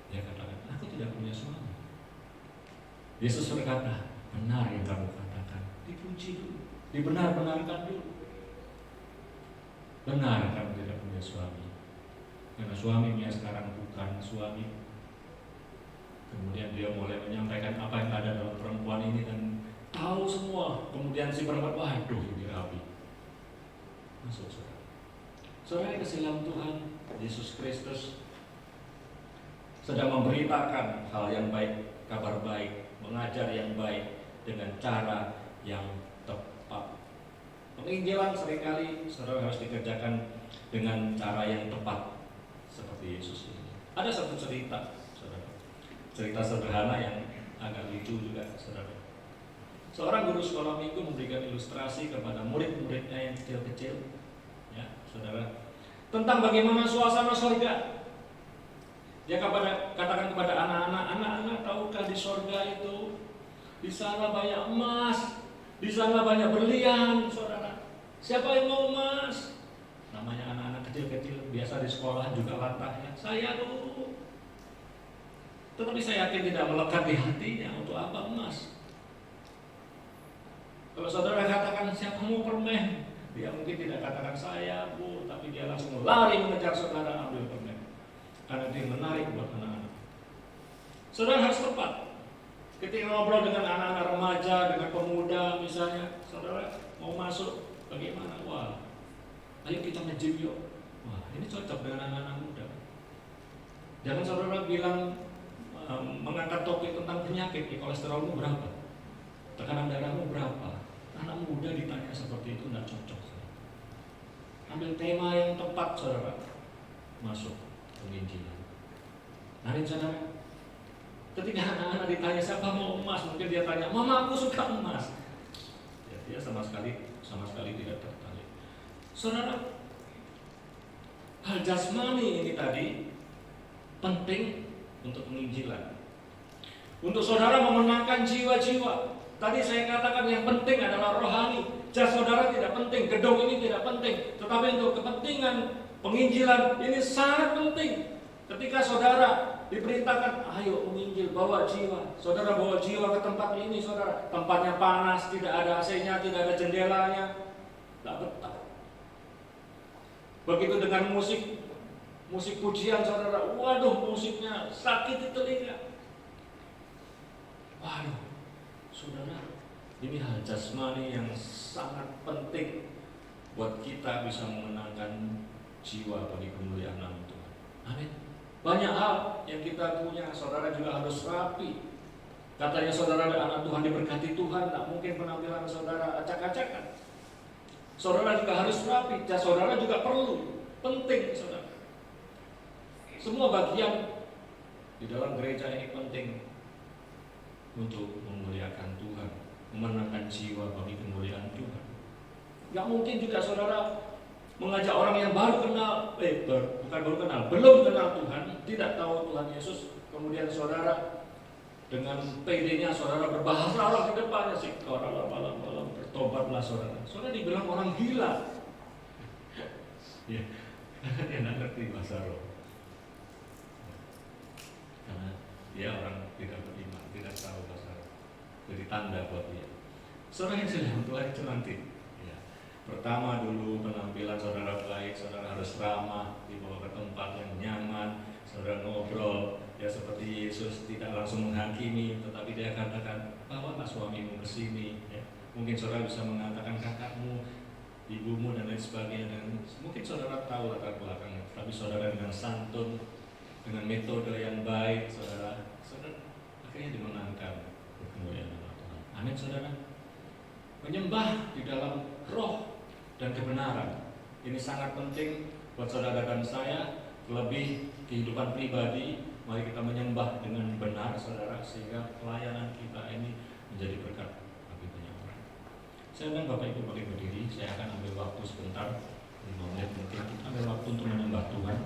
C: Dia katakan, aku tidak punya suami. Yesus berkata, benar yang kamu katakan. Dipuji dulu, dibenar-benarkan dulu. Benar kamu tidak punya suami. Karena suaminya sekarang bukan suami. Kemudian dia mulai menyampaikan apa yang ada dalam perempuan ini dan tahu semua. Kemudian si perempuan, waduh ini rabi. Masuk saudara. Saudara yang kasih dalam Tuhan Yesus Kristus sedang memberitakan hal yang baik, kabar baik, mengajar yang baik dengan cara yang tepat. Penginjilan seringkali saudara harus dikerjakan dengan cara yang tepat seperti Yesus ini. Ada satu cerita, saudara. Cerita sederhana yang agak lucu juga, saudara. Seorang guru sekolah minggu memberikan ilustrasi kepada murid-muridnya yang kecil-kecil, ya, saudara, tentang bagaimana suasana surga. Dia katakan kepada anak-anak, tahukah di surga itu di sana banyak emas, di sana banyak berlian, saudara. Siapa yang mau emas? Namanya anak-anak kecil-kecil, biasa di sekolah juga latah, ya. Saya dulu. Tetapi saya yakin tidak melekat di hatinya. Untuk apa emas? Kalau saudara katakan siapa mau permen, dia mungkin tidak katakan saya, Bu, tapi dia langsung lari mengejar saudara ambil permen. Karena dia menarik buat anak-anak. Saudara harus tepat. Ketika ngobrol dengan anak-anak remaja, dengan pemuda misalnya, saudara mau masuk bagaimana? Wah, ayo kita nge-gym yuk. Wah, ini cocok dengan anak-anak muda. Jangan saudara bilang mengangkat topik tentang penyakit, kolesterolmu berapa, tekanan darahmu berapa. Anak muda ditanya seperti itu tidak cocok. Ambil tema yang tepat, saudara. Masuk penginjilan. Amin, saudara. Ketika anak-anak ditanya siapa mau emas, mungkin dia tanya, mama aku suka emas. Ya, dia sama sekali tidak tertarik. Saudara, hal jasmani ini tadi penting untuk penginjilan. Untuk saudara memenangkan jiwa-jiwa. Tadi saya katakan yang penting adalah rohani. Jas saudara tidak penting, gedung ini tidak penting. Tetapi untuk kepentingan penginjilan ini sangat penting. Ketika saudara diperintahkan, ayo menginjil, bawa jiwa. Saudara bawa jiwa ke tempat ini, saudara. Tempatnya panas, tidak ada AC-nya, tidak ada jendelanya. Tidak betah. Begitu dengan musik pujian, saudara. Waduh, musiknya sakit di telinga. Waduh, saudara, ini hal jasmani yang sangat penting buat kita bisa memenangkan jiwa bagi kemuliaan nama Tuhan. Amin. Banyak hal yang kita punya, saudara juga harus rapi. Katanya saudara dan anak Tuhan diberkati Tuhan, tak mungkin penampilan saudara acak-acakan. Saudara juga harus rapi, jas saudara juga perlu, penting, saudara. Semua bagian di dalam gereja ini penting untuk memuliakan Tuhan, memenangkan jiwa bagi kemuliaan Tuhan. Gak mungkin juga saudara mengajak orang yang belum kenal Tuhan, tidak tahu Tuhan Yesus, kemudian saudara dengan PD-nya saudara berbahasa roh di depannya sih, orang bertobatlah saudara. Saudara dibilang orang gila. Ya, dia tidak ngerti bahasa roh. Karena dia orang tidak beriman, tidak tahu bahasa roh. Jadi tanda buat dia. Saudara yang sedang Tuhan itu nanti. Pertama dulu penampilan saudara baik, saudara harus ramah, dibawa ke tempat yang nyaman, saudara ngobrol, ya seperti Yesus tidak langsung menghakimi, tetapi dia katakan, bawalah suamimu ke sini. Ya. Mungkin saudara bisa mengatakan kakakmu, ibumu dan lain sebagainya, dan mungkin saudara tahu latar belakangnya, tapi saudara dengan santun, dengan metode yang baik, saudara akhirnya dimenangkan kemuliaan Tuhan. Amin, saudara. Menyembah di dalam roh dan kebenaran ini sangat penting buat saudara dan saya. Lebih kehidupan pribadi, mari kita menyembah dengan benar, saudara, sehingga pelayanan kita ini menjadi berkat bagi banyak orang. Saya dan Bapak Ibu boleh berdiri. Saya akan ambil waktu sebentar, 5 menit mungkin, kita ambil waktu untuk menyembah Tuhan.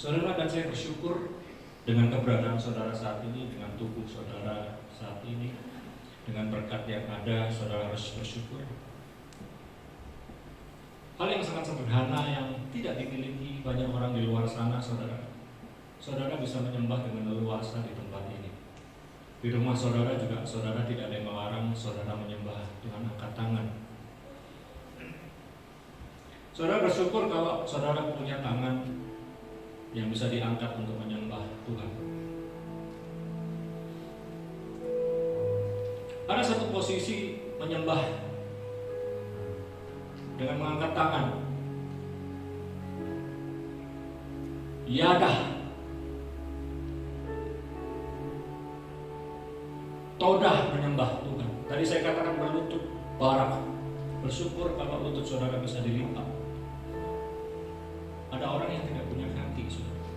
C: Saudara dan saya bersyukur dengan keberadaan saudara saat ini, dengan tubuh saudara saat ini, dengan berkat yang ada, saudara harus bersyukur. Hal yang sangat sederhana yang tidak dimiliki banyak orang di luar sana, saudara. Saudara bisa menyembah dengan leluasa di tempat ini. Di rumah saudara juga, saudara tidak ada yang melarang saudara menyembah dengan angkat tangan. Saudara bersyukur kalau saudara punya tangan yang bisa diangkat untuk menyembah Tuhan. Ada satu posisi menyembah dengan mengangkat tangan. Yadah, todah menyembah Tuhan. Tadi saya katakan berlutut, barak. Bersyukur kalau lutut saudara bisa dilipat. Ada orang yang tidak punya kaki, saudara.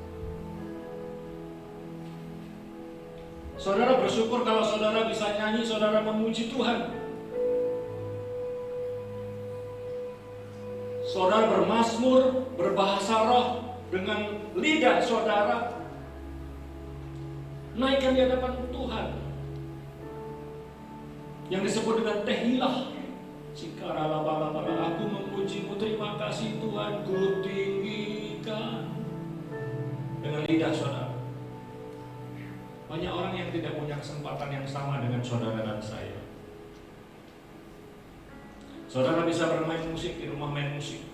C: Saudara bersyukur kalau saudara bisa nyanyi, saudara memuji Tuhan. Saudara bermazmur, berbahasa roh dengan lidah saudara. Naikkan di hadapan Tuhan. Yang disebut dengan tehilah. Cikaralabala, aku memujimu, terima kasih Tuhan, ku tinggikan. Dengan lidah saudara. Banyak orang yang tidak punya kesempatan yang sama dengan saudara dan saya. Saudara bisa bermain musik di rumah, main musik.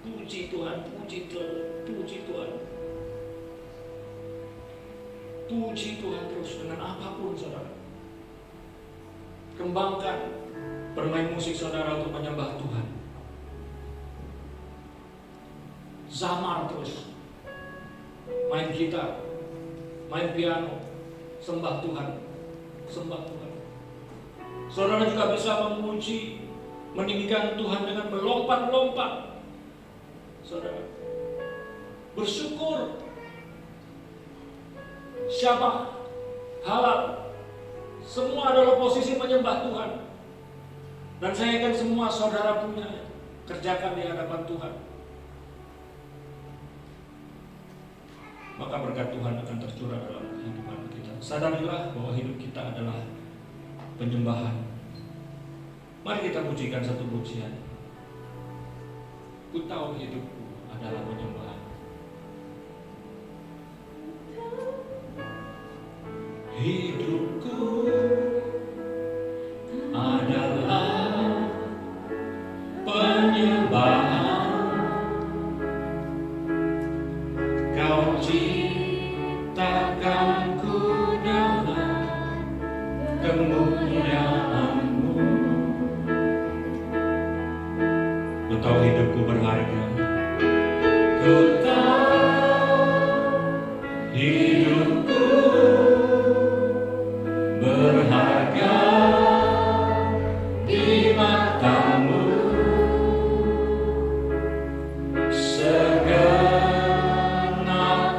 C: Puji Tuhan, puji Tuhan, puji Tuhan. Puji Tuhan terus dengan apapun saudara. Kembangkan bermain musik saudara untuk menyembah Tuhan. Zamar terus. Main gitar, main piano, sembah Tuhan, sembah Tuhan. Saudara juga bisa memuji, meninggikan Tuhan dengan melompat-lompat. Saudara bersyukur, syabak, halal, semua adalah posisi menyembah Tuhan. Dan saya yakin semua saudara punya, kerjakan di hadapan Tuhan. Maka berkat Tuhan akan tercurah dalam kehidupan kita. Sadarilah bahwa hidup kita adalah penyembahan. Mari kita pujikan satu pujian. Ku tahu hidupku adalah penyembahan. Hidupku adalah penyembahan. Kau ciptakanku dalam kemuliaan-Mu. Ku tahu hidupku berharga. Ku tahu hidupku berharga di mata-Mu. Segenap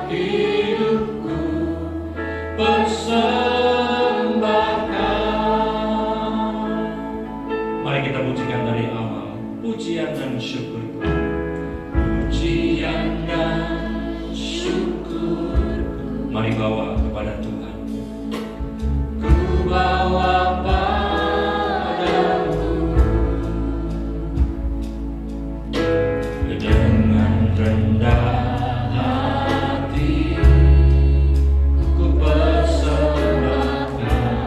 C: hidupku persembahkan. Mari kita pujikan dari awal. Pujian dan syukur. Pujian dan syukur. Mari bawa kepada Tuhan. Ku bawa padamu dengan rendah hati. Ku persembahkan.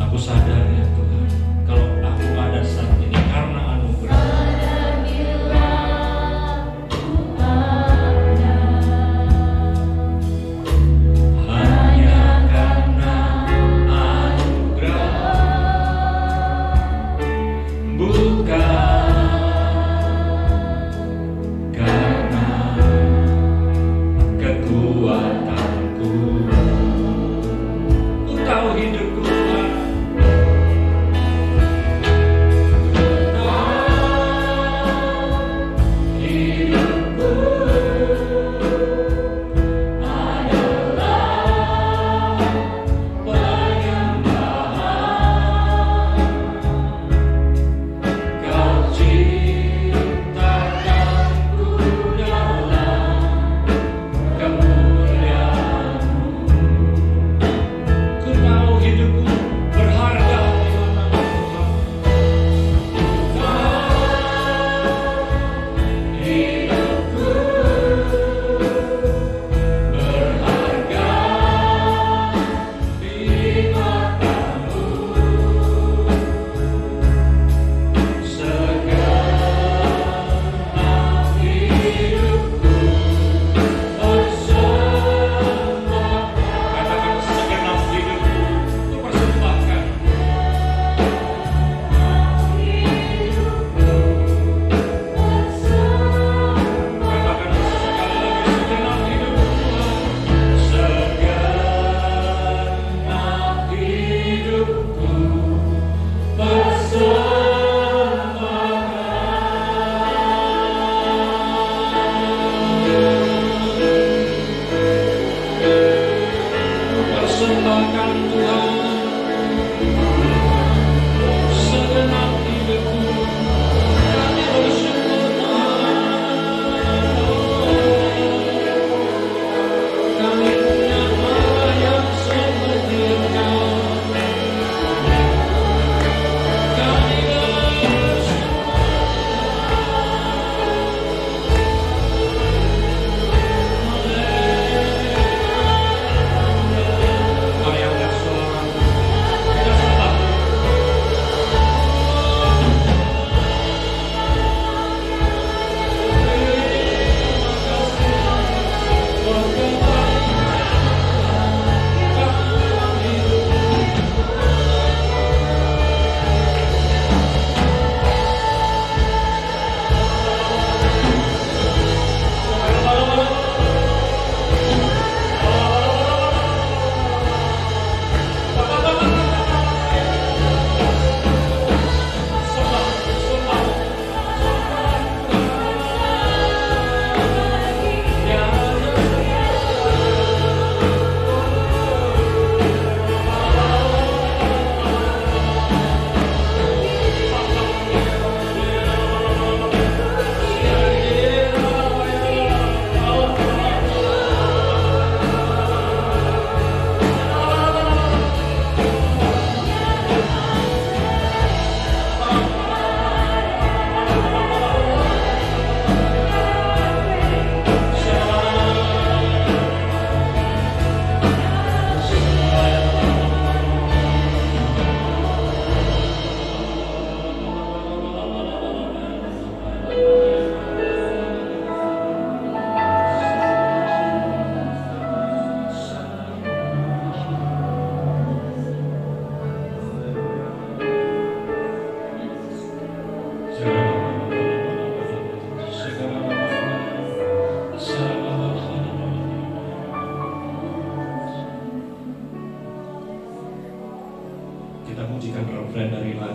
C: Aku sadar ya Tuhan, kalau aku ada saat ini karena anugerah.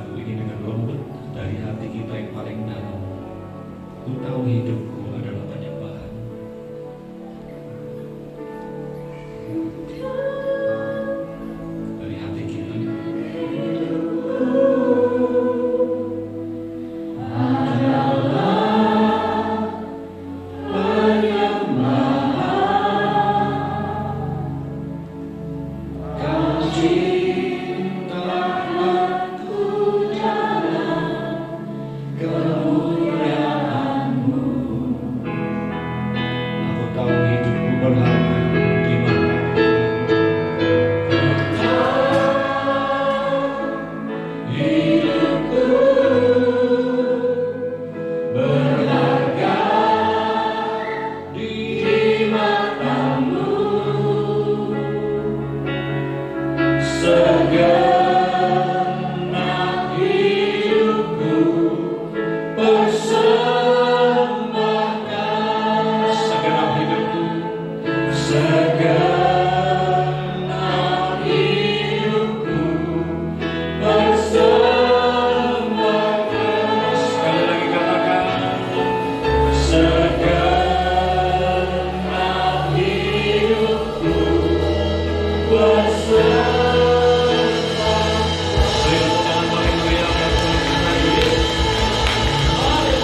C: lagu ini dengan lembut dari hati kita yang paling dalam. Ku tahu hidupku adalah penyembahan. Dari hati kita. Aku tahu hidupku berharga di mata. Hidupku berharga di matamu. Segenap hidupku persembahkan. Segenap hidupku, segenap hidupku persembahkan. Sekali lagi katakan, segenap hidupku persembahkan. Beri tepuk tangan paling meriah yang Tuhan kita. Kami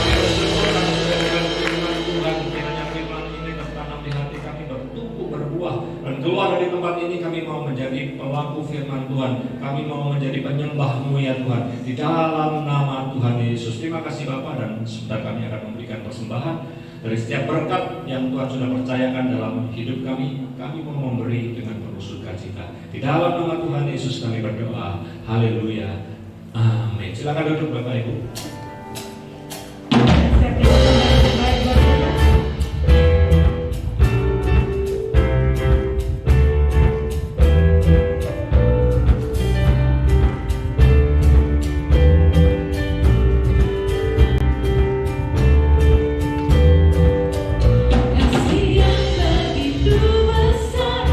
C: bersyukur kami sudah dengan firman Tuhan. Kiranya firman ini tertanam di hati kami, bertumbuh, berbuah, dan keluar dari tempat ini kami mau menjadi pelaku firman Tuhan. Kami mau menjadi penyembah-Mu ya Tuhan, di dalam nama Tuhan Yesus. Terima kasih Bapa, dan sebentar kami akan memberikan persembahan dari setiap berkat yang Tuhan sudah percayakan dalam hidup kami. Kami mau memberi dengan penuh sukacita. Di dalam nama Tuhan Yesus kami berdoa. Haleluya. Amin. Silakan duduk Bapak Ibu.
B: Kasih yang begitu besar,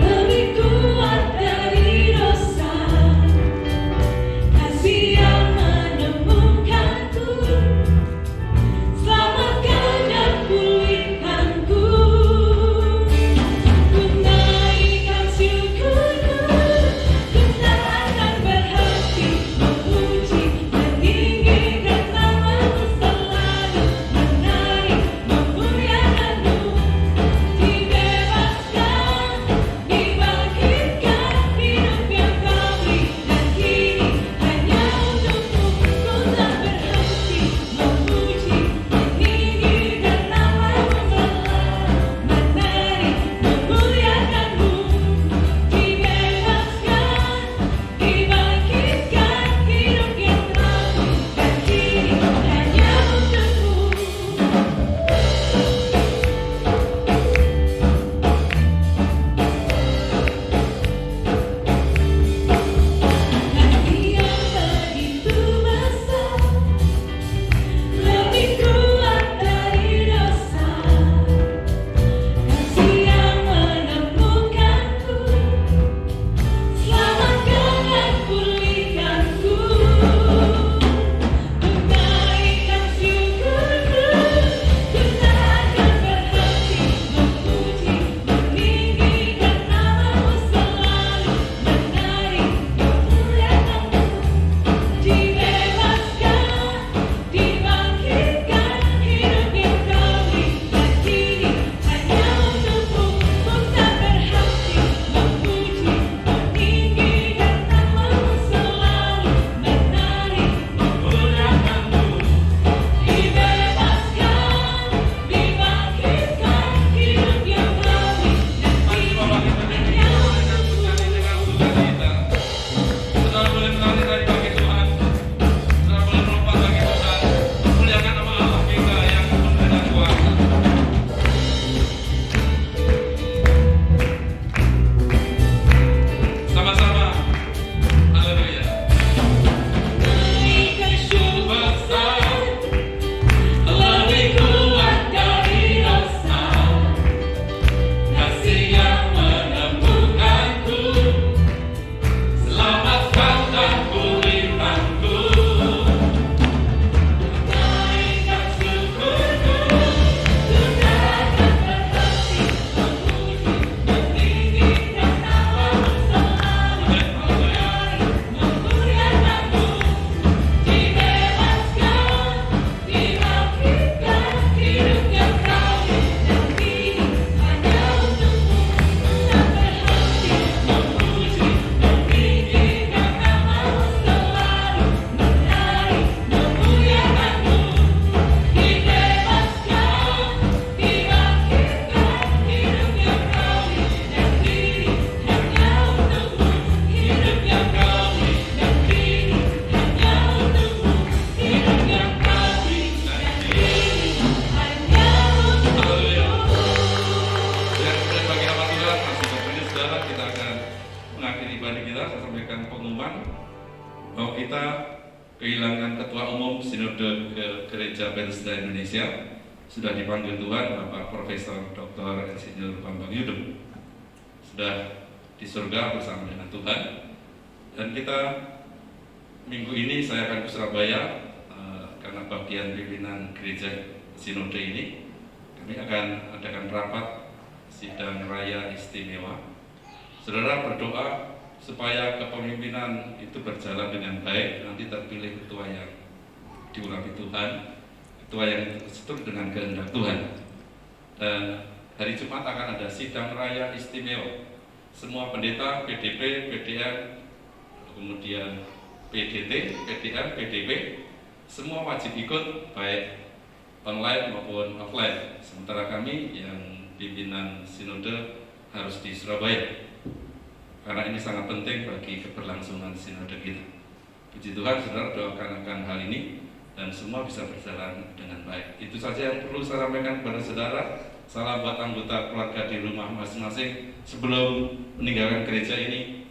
B: lebih kuat dari dosa. Kasih yang
C: menyampaikan pengumuman bahwa kita kehilangan Ketua Umum Sinode Gereja Bethesda Indonesia. Sudah dipanggil Tuhan Bapak Profesor Dr. Insinyur Bambang Yudho. Sudah di surga bersama dengan Tuhan. Dan kita minggu ini saya akan ke Surabaya karena bagian pimpinan gereja Sinode ini. Kami akan adakan rapat sidang raya istimewa. Saudara berdoa supaya kepemimpinan itu berjalan dengan baik, nanti terpilih ketua yang diurapi Tuhan, ketua yang seturut dengan kehendak Tuhan. Dan hari Jumat akan ada sidang raya istimewa. Semua pendeta, PDP, PDM, kemudian PDT, PDM, PDP, semua wajib ikut baik online maupun offline. Sementara kami yang pimpinan sinode harus di Surabaya. Karena ini sangat penting bagi keberlangsungan sinode kita. Puji Tuhan, saudara, doakan akan hal ini dan semua bisa berjalan dengan baik. Itu saja yang perlu saya sampaikan kepada saudara. Salam buat anggota keluarga di rumah masing-masing. Sebelum meninggalkan gereja ini,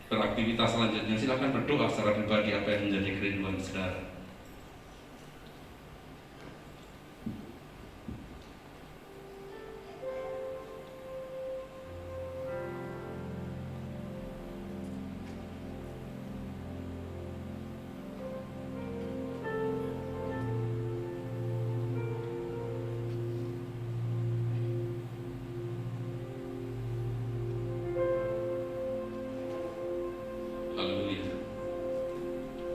C: beraktivitas selanjutnya, silakan berdoa secara pribadi apa yang menjadi kerinduan saudara.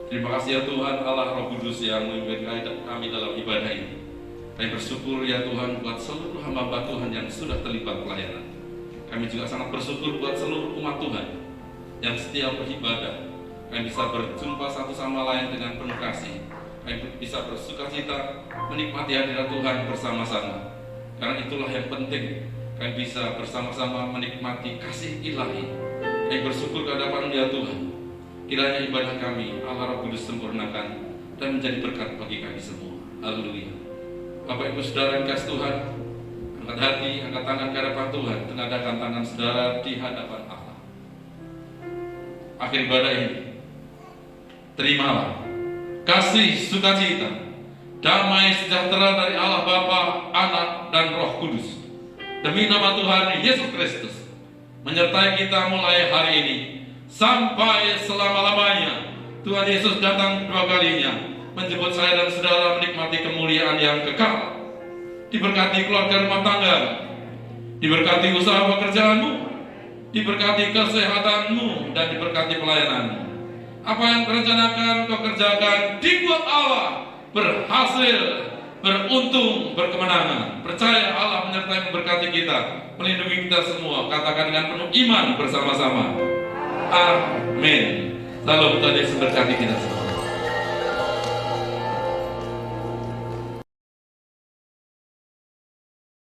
C: Terima kasih ya Tuhan Allah Roh Kudus yang memimpin kami dalam ibadah ini. Kami bersyukur ya Tuhan buat seluruh hamba Tuhan yang sudah terlibat pelayanan. Kami juga sangat bersyukur buat seluruh umat Tuhan yang setia beribadah. Kami bisa berjumpa satu sama lain dengan penuh kasih. Kami bisa bersukacita menikmati hadirat Tuhan bersama-sama. Karena itulah yang penting. Kami bisa bersama-sama menikmati kasih ilahi. Kami bersyukur ke hadapan ya Tuhan. Kiranya ibadah kami Allah Roh Kudus sempurnakan dan menjadi berkat bagi kami semua. Haleluya. Bapak Ibu Saudara yang kasih Tuhan, angkat hati, angkat tangan ke hadapan Tuhan, tengadahkan tangan saudara di hadapan Allah. Akhir ibadah ini, terimalah kasih sukacita, damai sejahtera dari Allah Bapa, Anak, dan Roh Kudus. Demi nama Tuhan Yesus Kristus, menyertai kita mulai hari ini sampai selama-lamanya. Tuhan Yesus datang kedua kalinya, menjemput saya dan saudara menikmati kemuliaan yang kekal. Diberkati keluarga rumah tangga, diberkati usaha pekerjaanmu, diberkati kesehatanmu, dan diberkati pelayananmu. Apa yang direncanakan kau kerjakan dibuat Allah berhasil, beruntung, berkemenangan. Percaya Allah menyertai memberkati kita, melindungi kita semua. Katakan dengan penuh iman bersama-sama. Amin. Salam Tuhan Yesus berkati kita semua.